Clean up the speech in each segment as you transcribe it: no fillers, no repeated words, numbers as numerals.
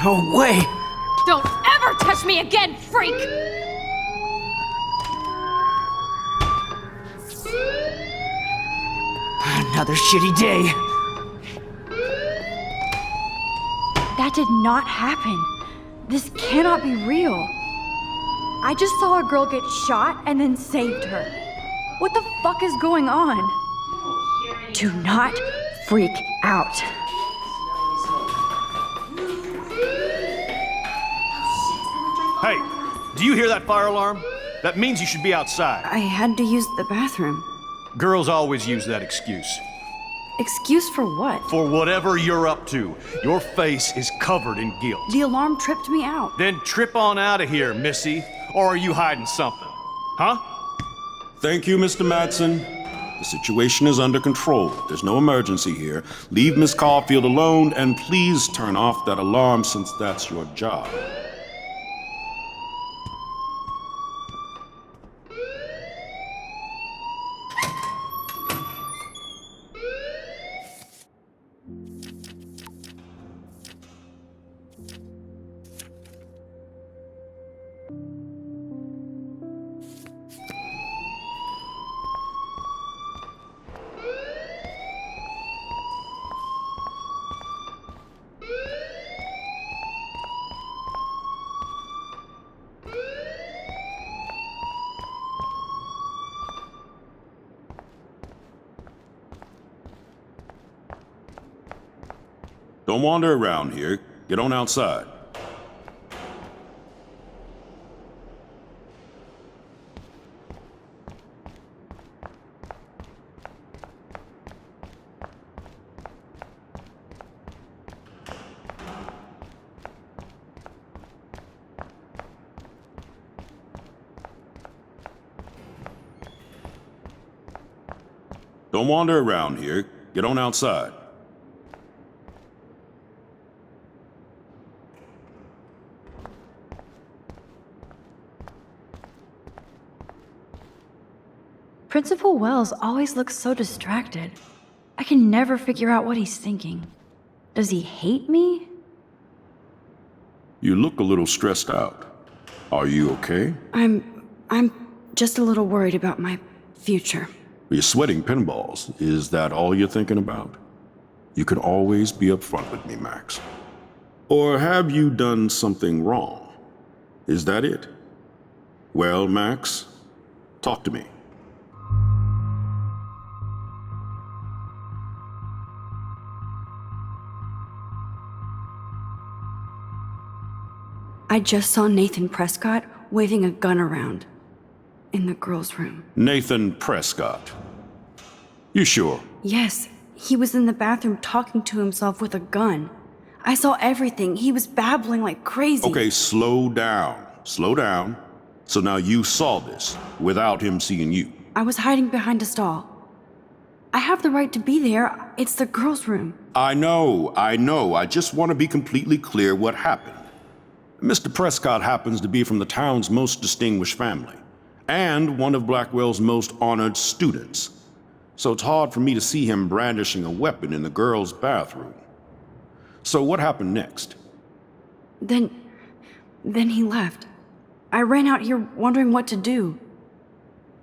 No way! Don't ever touch me again, freak! Another shitty day. That did not happen. This cannot be real. I just saw a girl get shot and then saved her. What the fuck is going on? Do not freak out. Hey, do you hear that fire alarm? That means you should be outside. I had to use the bathroom. Girls always use that excuse. Excuse for what? For whatever you're up to, your face is covered in guilt. The alarm tripped me out. Then trip on out of here, Missy. Or are you hiding something? Huh? Thank you, Mr. Madsen. The situation is under control. There's no emergency here. Leave Miss Caulfield alone, and please turn off that alarm since that's your job. Don't wander around here. Get on outside. Don't wander around here. Get on outside. Principal Wells always looks so distracted. I can never figure out what he's thinking. Does he hate me? You look a little stressed out. Are you okay? I'm just a little worried about my future. You're sweating pinballs. Is that all you're thinking about? You can always be upfront with me, Max. Or have you done something wrong? Is that it? Well, Max, talk to me. I just saw Nathan Prescott waving a gun around in the girls' room. Nathan Prescott. You sure? Yes, he was in the bathroom talking to himself with a gun. I saw everything. He was babbling like crazy. Okay, slow down. Slow down. So now you saw this without him seeing you. I was hiding behind a stall. I have the right to be there. It's the girls' room. I know. I just want to be completely clear what happened. Mr. Prescott happens to be from the town's most distinguished family, and one of Blackwell's most honored students. So it's hard for me to see him brandishing a weapon in the girls' bathroom. So what happened next? Then he left. I ran out here wondering what to do.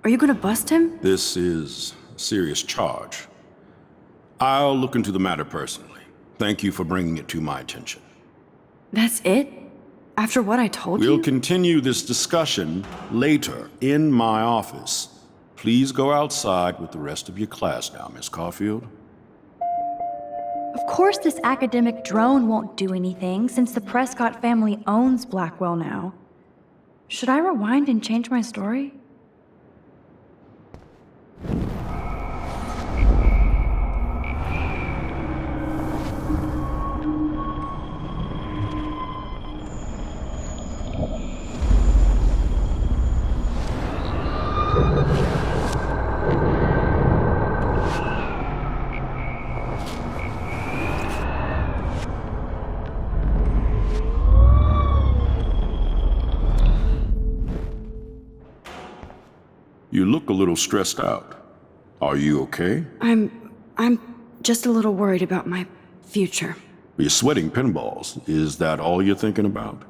Are you gonna bust him? This is a serious charge. I'll look into the matter personally. Thank you for bringing it to my attention. That's it? After what I told you? We'll continue this discussion later in my office. Please go outside with the rest of your class now, Miss Caulfield. Of course this academic drone won't do anything since the Prescott family owns Blackwell now. Should I rewind and change my story? You look a little stressed out. Are you okay? I'm just a little worried about my future. You're sweating pinballs. Is that all you're thinking about?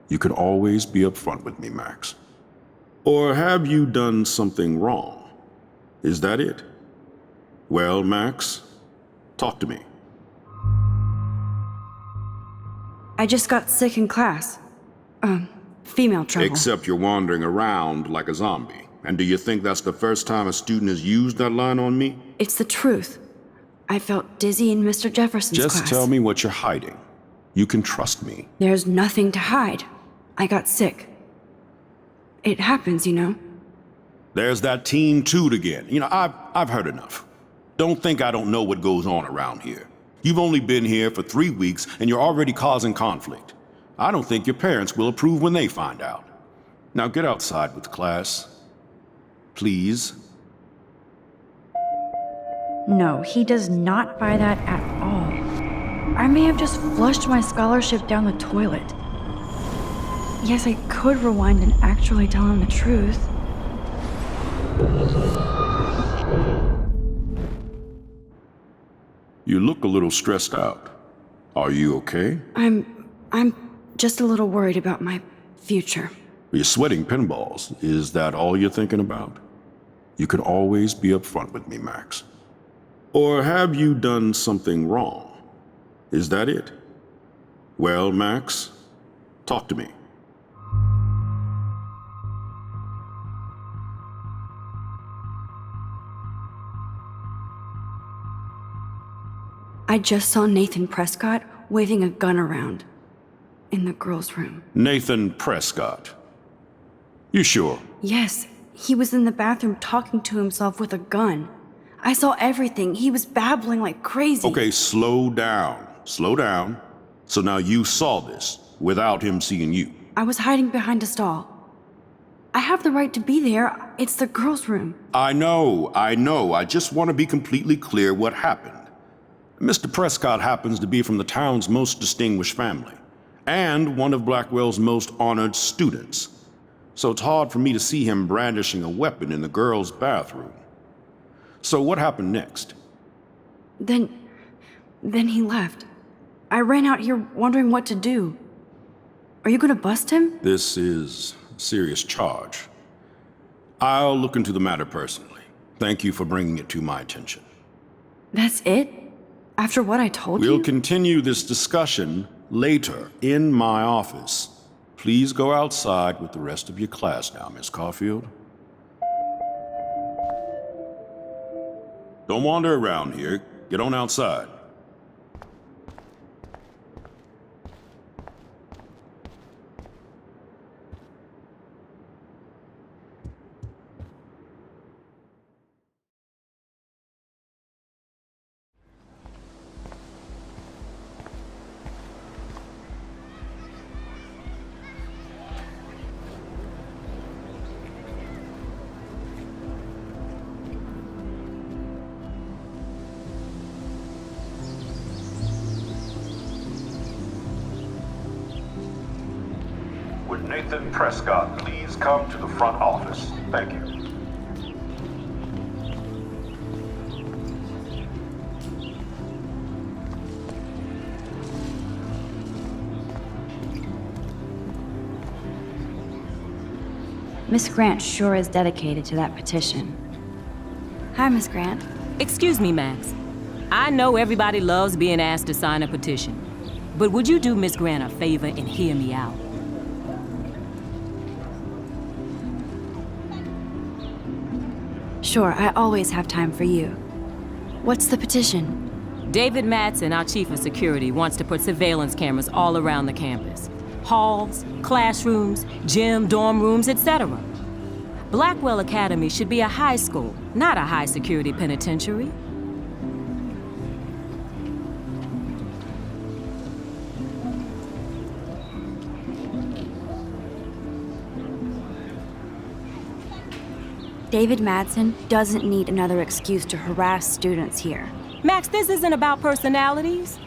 You can always be upfront with me, Max. Or have you done something wrong? Is that it? Well, Max, talk to me. I just got sick in class. Female trouble. Except you're wandering around like a zombie. And do you think that's the first time a student has used that line on me? It's the truth. I felt dizzy in Mr. Jefferson's class. Just tell me what you're hiding. You can trust me. There's nothing to hide. I got sick. It happens, you know. There's that teen toot again. I've heard enough. Don't think I don't know what goes on around here. You've only been here for 3 weeks and you're already causing conflict. I don't think your parents will approve when they find out. Now get outside with class. Please. No, he does not buy that at all. I may have just flushed my scholarship down the toilet. Yes, I could rewind and actually tell him the truth. You look a little stressed out. Are you okay? I'm just a little worried about my future. You're sweating pinballs. Is that all you're thinking about? You can always be upfront with me, Max. Or have you done something wrong? Is that it? Well, Max, talk to me. I just saw Nathan Prescott waving a gun around in the girls' room. Nathan Prescott. You sure? Yes, he was in the bathroom talking to himself with a gun. I saw everything. He was babbling like crazy. Okay, slow down. Slow down. So now you saw this without him seeing you. I was hiding behind a stall. I have the right to be there. It's the girls' room. I know. I just want to be completely clear what happened. Mr. Prescott happens to be from the town's most distinguished family, and one of Blackwell's most honored students. So it's hard for me to see him brandishing a weapon in the girls' bathroom. So what happened next? Then he left. I ran out here wondering what to do. Are you gonna bust him? This is a serious charge. I'll look into the matter personally. Thank you for bringing it to my attention. That's it? After what I told you? We'll continue this discussion Later, in my office. Please go outside with the rest of your class now, Miss Caulfield. Don't wander around here. Get on outside. Would Nathan Prescott please come to the front office? Thank you. Miss Grant sure is dedicated to that petition. Hi, Miss Grant. Excuse me, Max. I know everybody loves being asked to sign a petition, but would you do Miss Grant a favor and hear me out? Sure, I always have time for you. What's the petition? David Madsen, our chief of security, wants to put surveillance cameras all around the campus. Halls, classrooms, gym, dorm rooms, etc. Blackwell Academy should be a high school, not a high-security penitentiary. David Madsen doesn't need another excuse to harass students here. Max, this isn't about personalities.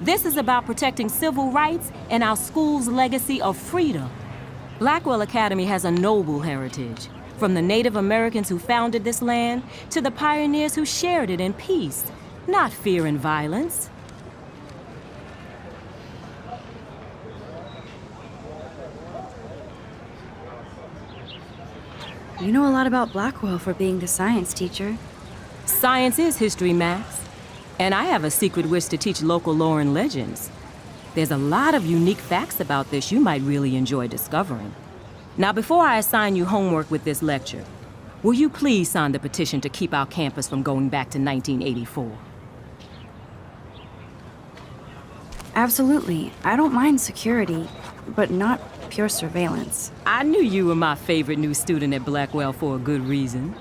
This is about protecting civil rights and our school's legacy of freedom. Blackwell Academy has a noble heritage, from the Native Americans who founded this land to the pioneers who shared it in peace, not fear and violence. You know a lot about Blackwell for being the science teacher. Science is history, Max. And I have a secret wish to teach local lore and legends. There's a lot of unique facts about this you might really enjoy discovering. Now, before I assign you homework with this lecture, will you please sign the petition to keep our campus from going back to 1984? Absolutely. I don't mind security, but not pure surveillance. I knew you were my favorite new student at Blackwell for a good reason.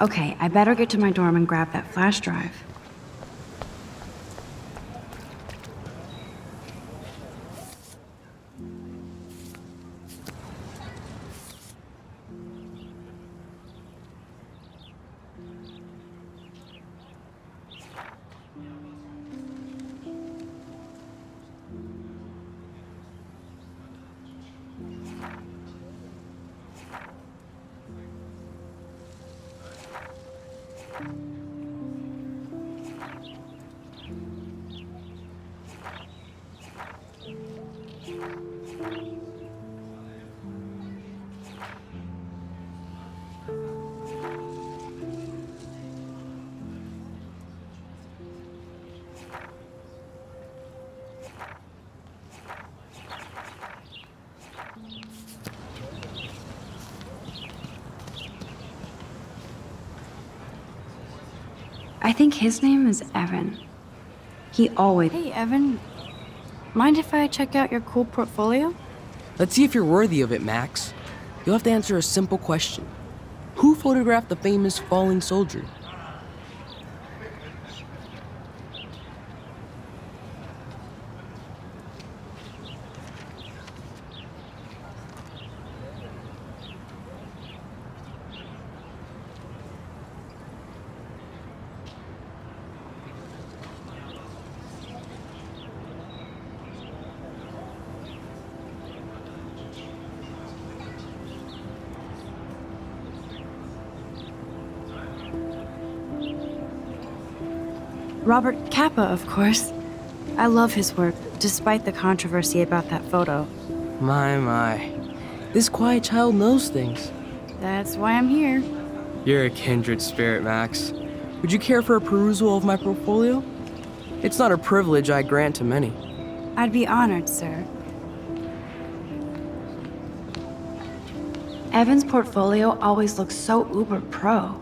Okay, I better get to my dorm and grab that flash drive. I think his name is Evan. He always... Hey, Evan. Mind if I check out your cool portfolio? Let's see if you're worthy of it, Max. You'll have to answer a simple question. Who photographed the famous falling soldier? Robert Capa, of course. I love his work, despite the controversy about that photo. My. This quiet child knows things. That's why I'm here. You're a kindred spirit, Max. Would you care for a perusal of my portfolio? It's not a privilege I grant to many. I'd be honored, sir. Evan's portfolio always looks so uber pro.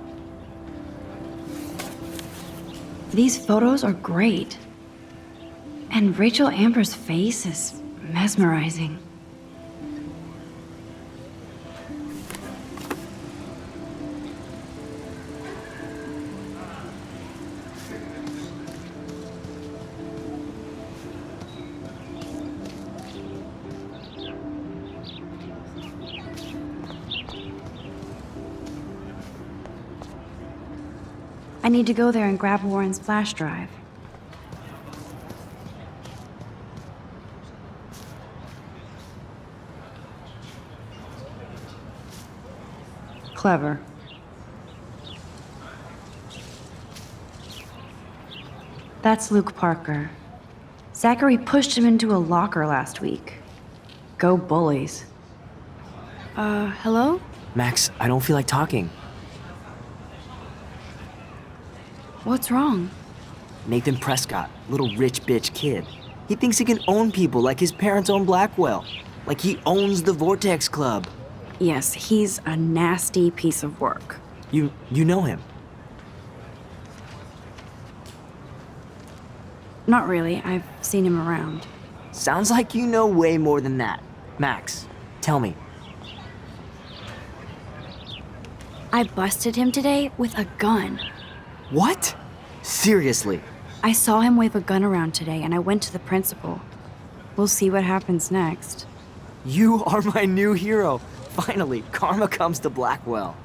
These photos are great. And Rachel Amber's face is mesmerizing. I need to go there and grab Warren's flash drive. Clever. That's Luke Parker. Zachary pushed him into a locker last week. Go bullies. Hello? Max, I don't feel like talking. What's wrong? Nathan Prescott, little rich bitch kid. He thinks he can own people like his parents own Blackwell. Like he owns the Vortex Club. Yes, he's a nasty piece of work. You know him? Not really. I've seen him around. Sounds like you know way more than that. Max, tell me. I busted him today with a gun. What? Seriously? I saw him wave a gun around today, and I went to the principal. We'll see what happens next. You are my new hero. Finally, karma comes to Blackwell.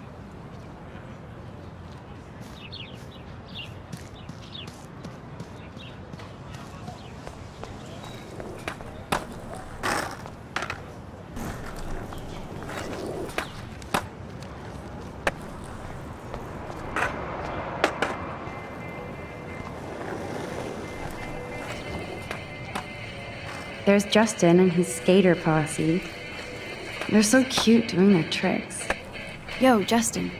There's Justin and his skater posse. They're so cute doing their tricks. Yo, Justin.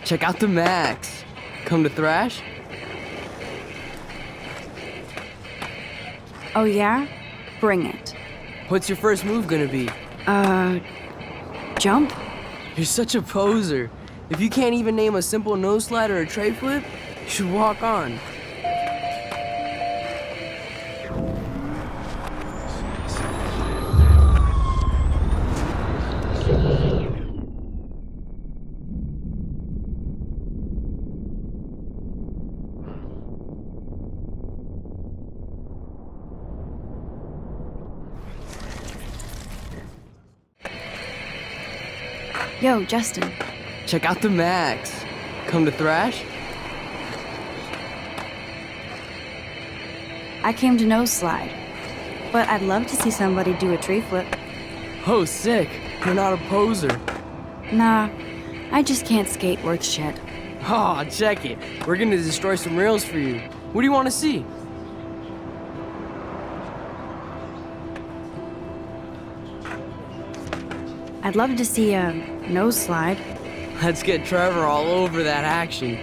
Check out the Max. Come to thrash? Oh yeah? Bring it. What's your first move gonna be? Jump? You're such a poser. If you can't even name a simple nose slide or a tray flip, you should walk on. Yo, Justin. Check out the Max. Come to thrash? I came to nose slide. But I'd love to see somebody do a tree flip. Oh, sick. You're not a poser. Nah, I just can't skate worth shit. Oh, check it. We're gonna destroy some rails for you. What do you want to see? I'd love to see a nose slide. Let's get Trevor all over that action.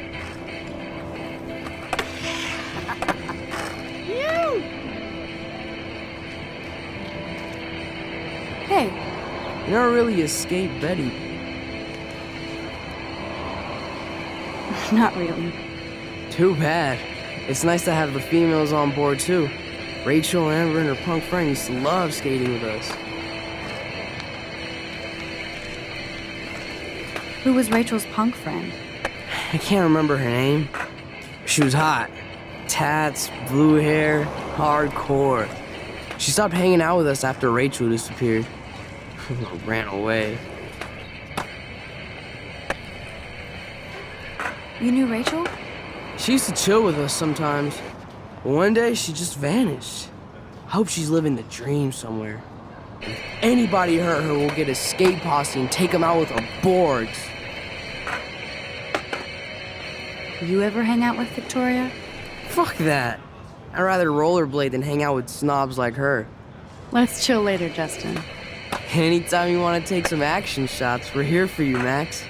Hey, You're not really a skate Betty. not really. Too bad. It's nice to have the females on board too. Rachel, Amber, and her punk friend used to love skating with us. Who was Rachel's punk friend? I can't remember her name. She was hot. Tats, blue hair, hardcore. She stopped hanging out with us after Rachel disappeared. Ran away. You knew Rachel? She used to chill with us sometimes. But one day, she just vanished. I hope she's living the dream somewhere. If anybody hurt her, we'll get a skate posse and take them out with our boards. You ever hang out with Victoria? Fuck that. I'd rather rollerblade than hang out with snobs like her. Let's chill later, Justin. Anytime you want to take some action shots, we're here for you, Max.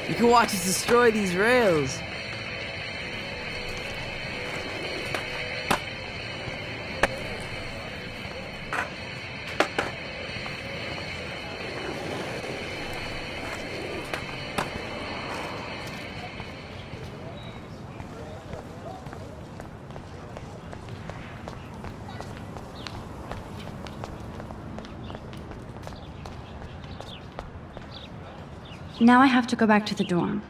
You can watch us destroy these rails. Now I have to go back to the dorm.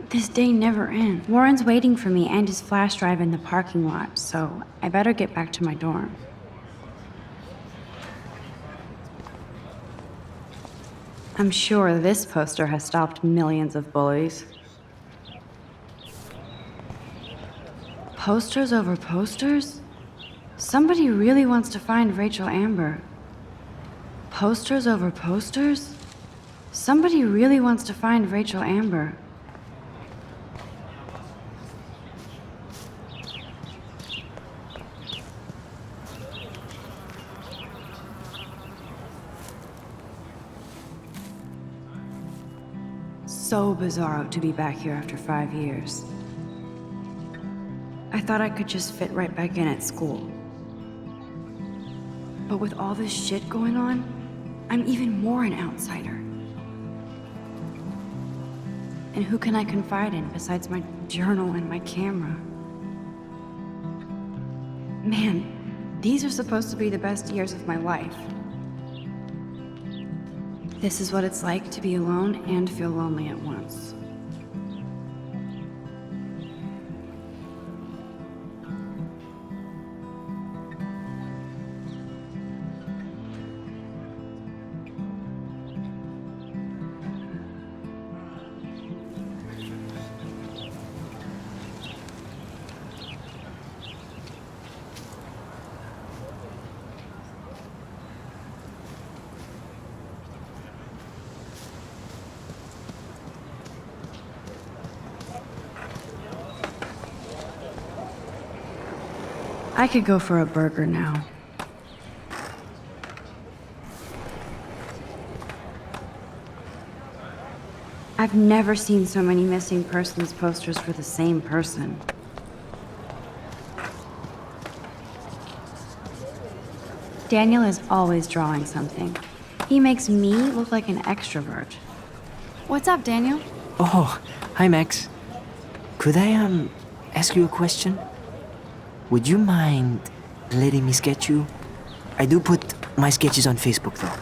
This day never ends. Warren's waiting for me and his flash drive in the parking lot, so I better get back to my dorm. I'm sure this poster has stopped millions of bullies. Posters over posters? Somebody really wants to find Rachel Amber. Posters over posters? Somebody really wants to find Rachel Amber. So bizarro to be back here after 5 years. I thought I could just fit right back in at school. But with all this shit going on, I'm even more an outsider. And who can I confide in besides my journal and my camera? Man, these are supposed to be the best years of my life. This is what it's like to be alone and feel lonely at once. I could go for a burger now. I've never seen so many missing persons posters for the same person. Daniel is always drawing something. He makes me look like an extrovert. What's up, Daniel? Oh, hi, Max. Could I, ask you a question? Would you mind letting me sketch you? I do put my sketches on Facebook, though.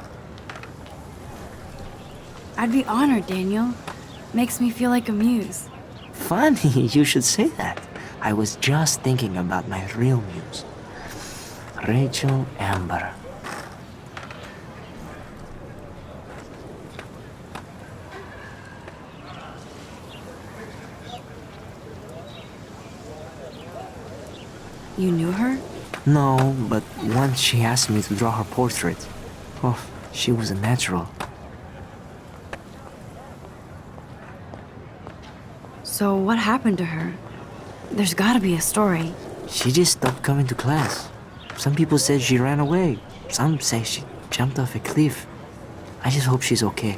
I'd be honored, Daniel. Makes me feel like a muse. Funny, you should say that. I was just thinking about my real muse. Rachel Amber. You knew her? No, but once she asked me to draw her portrait. Oh, she was a natural. So what happened to her? There's gotta be a story. She just stopped coming to class. Some people said she ran away. Some say she jumped off a cliff. I just hope she's okay.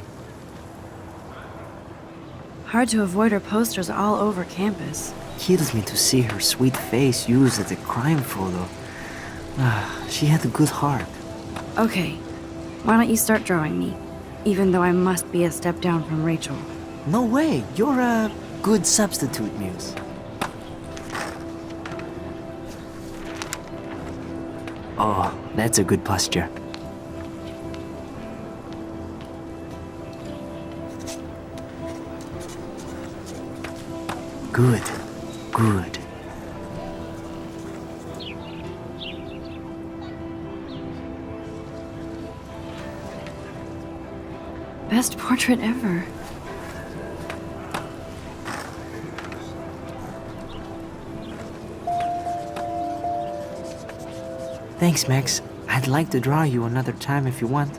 Hard to avoid her posters all over campus. Kills me to see her sweet face used as a crime photo. She had a good heart. Okay, why don't you start drawing me? Even though I must be a step down from Rachel. No way, you're a good substitute, Muse. Oh, that's a good posture. Good, good. Best portrait ever. Thanks, Max. I'd like to draw you another time if you want.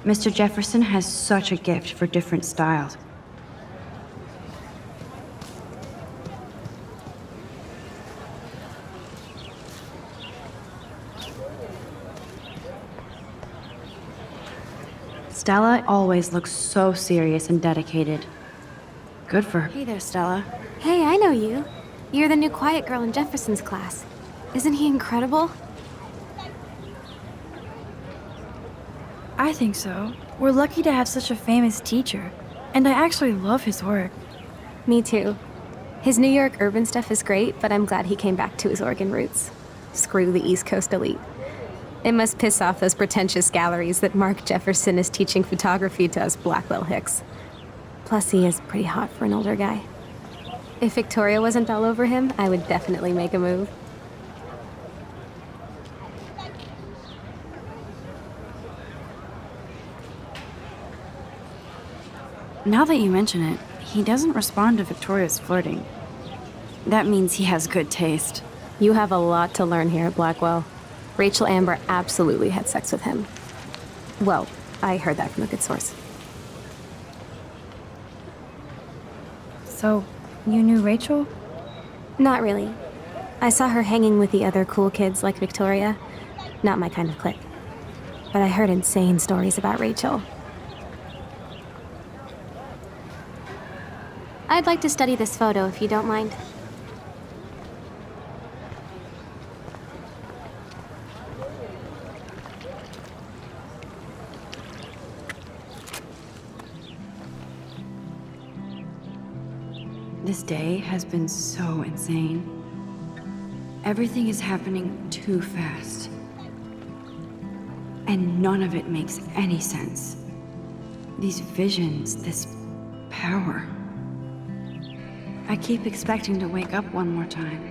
Mr. Jefferson has such a gift for different styles. Stella always looks so serious and dedicated. Good for her. Hey there, Stella. Hey, I know you. You're the new quiet girl in Jefferson's class. Isn't he incredible? I think so. We're lucky to have such a famous teacher. And I actually love his work. Me too. His New York urban stuff is great, but I'm glad he came back to his Oregon roots. Screw the East Coast elite. It must piss off those pretentious galleries that Mark Jefferson is teaching photography to us Blackwell Hicks. Plus, he is pretty hot for an older guy. If Victoria wasn't all over him, I would definitely make a move. Now that you mention it, he doesn't respond to Victoria's flirting. That means he has good taste. You have a lot to learn here at Blackwell. Rachel Amber absolutely had sex with him. Well, I heard that from a good source. So, you knew Rachel? Not really. I saw her hanging with the other cool kids like Victoria. Not my kind of clique. But I heard insane stories about Rachel. I'd like to study this photo if you don't mind. This day has been so insane. Everything is happening too fast. And none of it makes any sense. These visions, this power. I keep expecting to wake up one more time.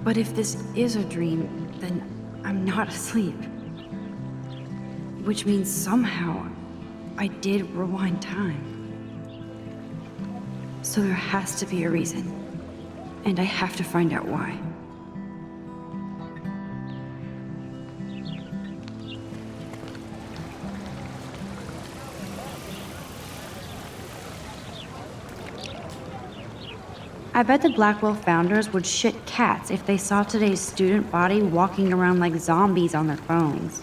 But if this is a dream, then I'm not asleep. Which means somehow I did rewind time. So there has to be a reason. And I have to find out why. I bet the Blackwell founders would shit cats if they saw today's student body walking around like zombies on their phones.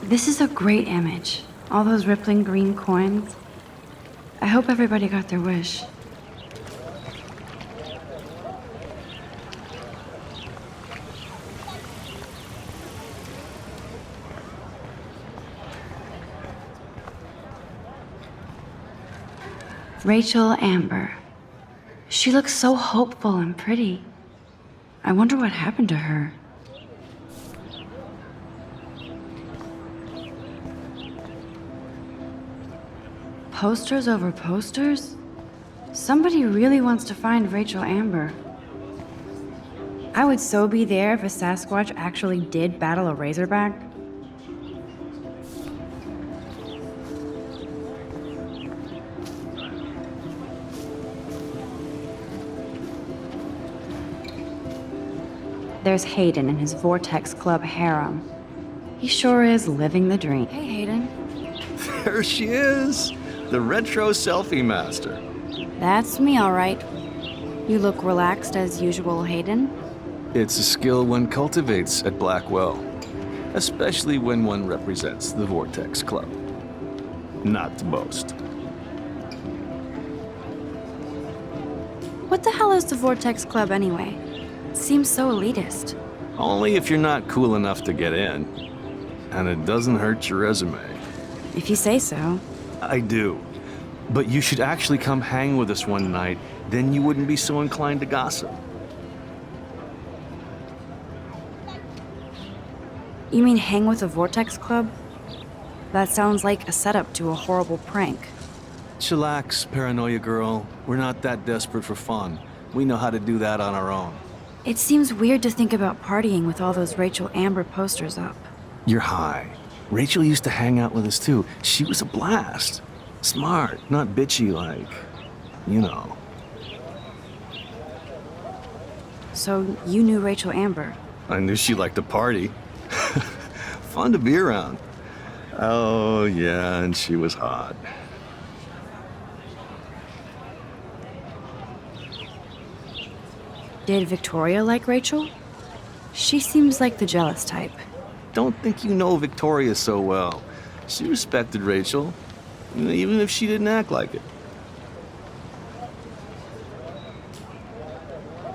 This is a great image. All those rippling green coins. I hope everybody got their wish. Rachel Amber. She looks so hopeful and pretty. I wonder what happened to her. Posters over posters? Somebody really wants to find Rachel Amber. I would so be there if a Sasquatch actually did battle a Razorback. There's Hayden and his Vortex Club harem. He sure is living the dream. Hey, Hayden. There she is, the retro selfie master. That's me, all right. You look relaxed as usual, Hayden. It's a skill one cultivates at Blackwell, especially when one represents the Vortex Club. Not to boast. What the hell is the Vortex Club anyway? It seems so elitist. Only if you're not cool enough to get in. And it doesn't hurt your resume. If you say so. I do. But you should actually come hang with us one night, then you wouldn't be so inclined to gossip. You mean hang with the Vortex Club? That sounds like a setup to a horrible prank. Chillax, paranoia girl. We're not that desperate for fun. We know how to do that on our own. It seems weird to think about partying with all those Rachel Amber posters up. You're high. Rachel used to hang out with us too. She was a blast. Smart, not bitchy like, you know. So you knew Rachel Amber? I knew she liked to party. Fun to be around. Oh, yeah, and she was hot. Did Victoria like Rachel? She seems like the jealous type. Don't think you know Victoria so well. She respected Rachel, even if she didn't act like it.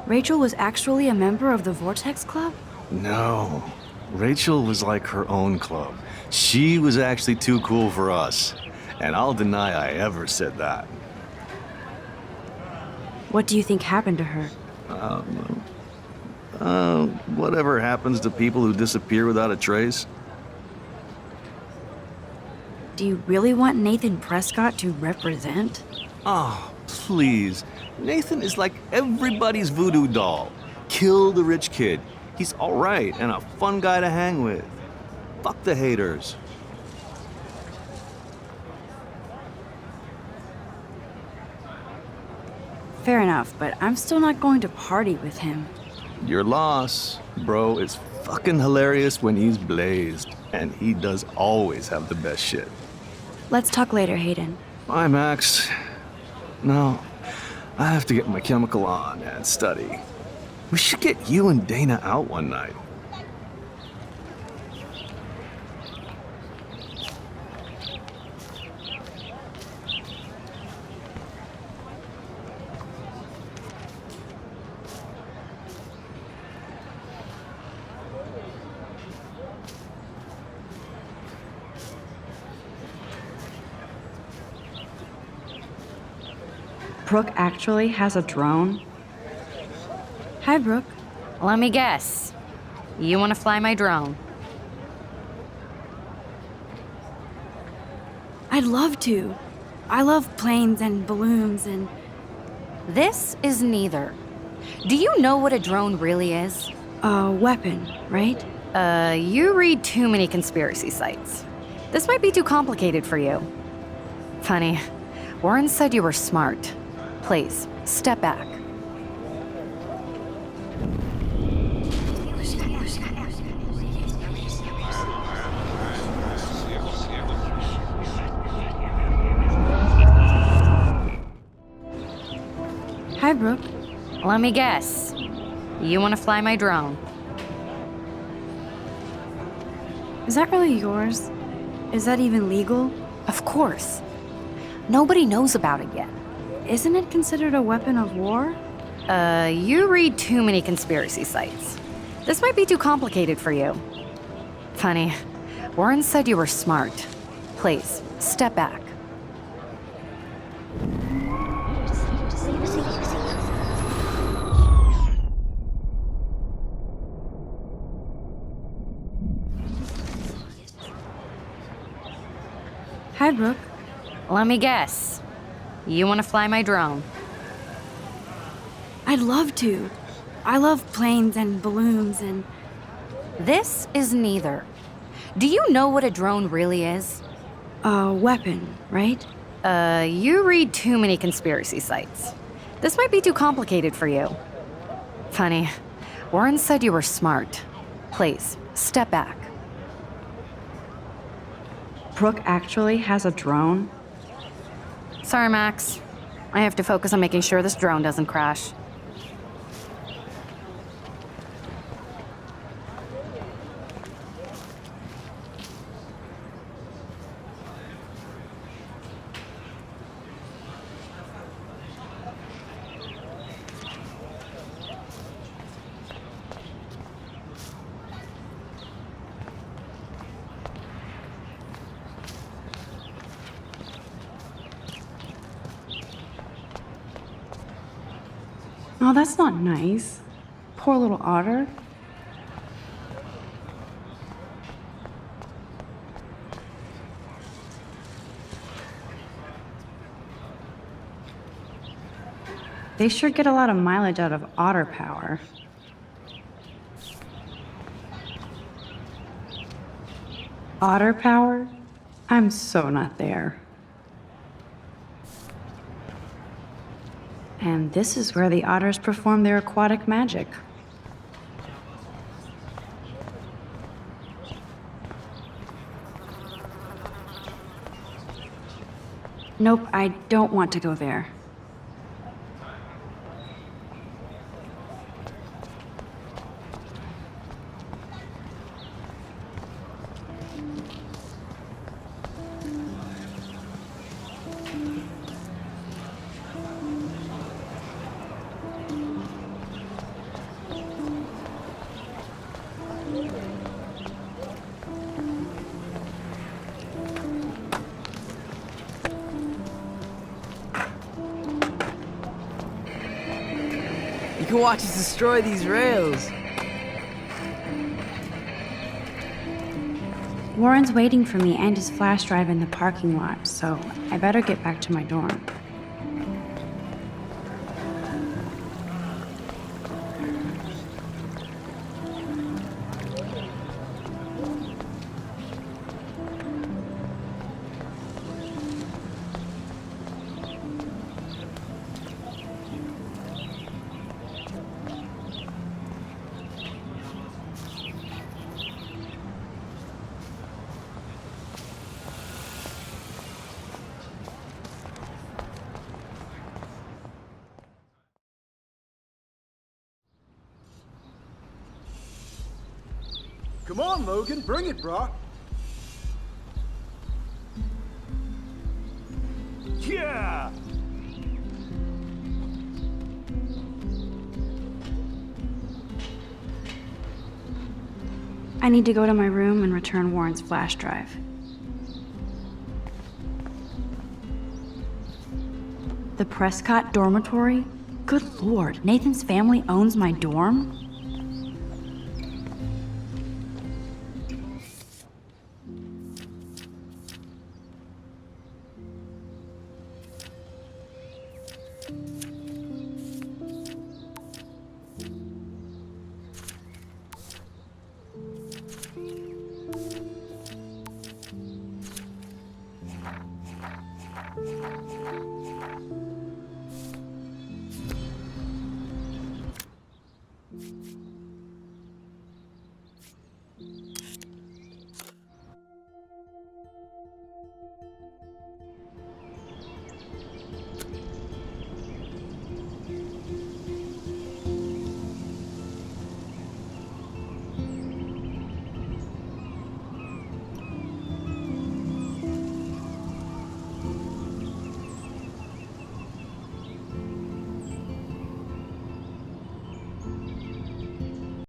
Rachel was actually a member of the Vortex Club? No. Rachel was like her own club. She was actually too cool for us. And I'll deny I ever said that. What do you think happened to her? Whatever happens to people who disappear without a trace. Do you really want Nathan Prescott to represent? Oh, please. Nathan is like everybody's voodoo doll. Kill the rich kid. He's all right and a fun guy to hang with. Fuck the haters. Fair enough, but I'm still not going to party with him. Your loss, bro, is fucking hilarious when he's blazed. And he does always have the best shit. Let's talk later, Hayden. Bye, Max. No, I have to get my chemical on and study. We should get you and Dana out one night. Brooke actually has a drone? Hi, Brooke. Let me guess. You want to fly my drone? I'd love to. I love planes and balloons and... This is neither. Do you know what a drone really is? A weapon, right? You read too many conspiracy sites. This might be too complicated for you. Funny, Warren said you were smart. Please, step back. Hi, Brooke. Let me guess. You want to fly my drone? Is that really yours? Is that even legal? Of course. Nobody knows about it yet. Isn't it considered a weapon of war? You read too many conspiracy sites. This might be too complicated for you. Funny, Warren said you were smart. Please, step back. Hi, Brooke. Let me guess. You want to fly my drone? I'd love to. I love planes and balloons and... This is neither. Do you know what a drone really is? A weapon, right? You read too many conspiracy sites. This might be too complicated for you. Funny, Warren said you were smart. Please, step back. Brooke actually has a drone? Sorry, Max. I have to focus on making sure this drone doesn't crash. Oh, that's not nice. Poor little otter. They sure get a lot of mileage out of otter power. Otter power? I'm so not there. And this is where the otters perform their aquatic magic. Nope, I don't want to go there. You can watch us destroy these rails. Warren's waiting for me and his flash drive in the parking lot, so I better get back to my dorm. Come on, Logan, bring it, brah. Yeah! I need to go to my room and return Warren's flash drive. The Prescott dormitory? Good lord, Nathan's family owns my dorm?